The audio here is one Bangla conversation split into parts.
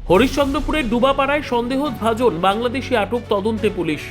হরিশ্চন্দ্রপুরের ডুবাপাড়ায় সন্দেহভাজন বাংলাদেশি আটক, তদন্তে পুলিশ।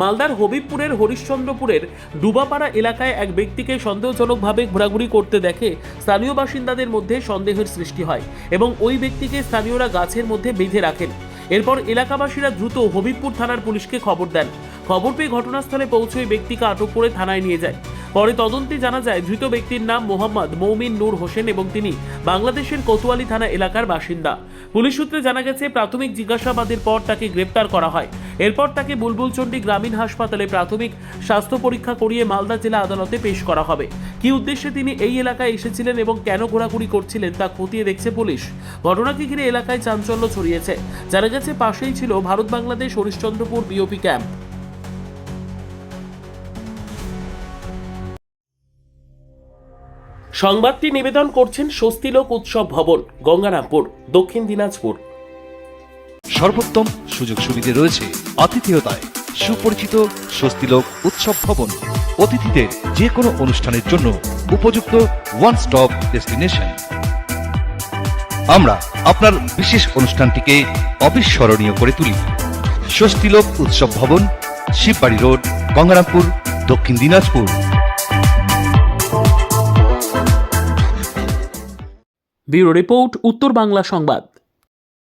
মালদার হবিবপুরের হরিশ্চন্দ্রপুরের ডুবাপাড়া এলাকায় এক ব্যক্তিকে সন্দেহজনকভাবে ঘোরাঘুরি করতে দেখে স্থানীয় বাসিন্দাদের মধ্যে সন্দেহের সৃষ্টি হয় এবং ওই ব্যক্তিকে স্থানীয়রা গাছের মধ্যে বেঁধে রাখেন। এরপর এলাকাবাসীরা দ্রুত হবিবপুর থানার পুলিশকে খবর দেন। খবর পেয়ে ঘটনাস্থলে পৌঁছে ওই ব্যক্তিকে আটক করে থানায় নিয়ে যায়। পরে তদন্তে জানা যায় ধৃত ব্যক্তির নাম মোহাম্মদ মৌমিন নূর হোসেন এবং তিনি বাংলাদেশের কোতোয়ালি থানা এলাকার বাসিন্দা। পুলিশ সূত্রে জানা গেছে প্রাথমিক জিজ্ঞাসাবাদের পর তাকে গ্রেপ্তার করা হয়। এরপর তাকে বুলবুলচন্ডী গ্রামীণ হাসপাতালে প্রাথমিক স্বাস্থ্য পরীক্ষা করিয়ে মালদা জেলা আদালতে পেশ করা হবে। কী উদ্দেশ্যে তিনি এই এলাকায় এসেছিলেন এবং কেন ঘোরাঘুরি করছিলেন তা খতিয়ে দেখছে পুলিশ। ঘটনাকে ঘিরে এলাকায় চাঞ্চল্য ছড়িয়েছে। জানা গেছে পাশেই ছিল ভারত বাংলাদেশ হরিশ্চন্দ্রপুর বিওপি ক্যাম্প। সংবাদটি নিবেদন করছেন স্বস্তিলোক উৎসব ভবন, গঙ্গারামপুর, দক্ষিণ দিনাজপুর। সর্বোত্তম সুযোগ সুবিধে রয়েছে আতিথেয়তায় সুপরিচিত স্বস্তিলোক উৎসব ভবন। অতিথিদের যে কোনো অনুষ্ঠানের জন্য উপযুক্ত ওয়ান স্টপ ডেস্টিনেশন। আমরা আপনার বিশেষ অনুষ্ঠানটিকে অবিস্মরণীয় করে তুলি। স্বস্তিলোক উৎসব ভবন, শিববাড়ি রোড, গঙ্গারামপুর, দক্ষিণ দিনাজপুর। ব্যুরো রিপোর্ট, উত্তর বাংলা সংবাদ।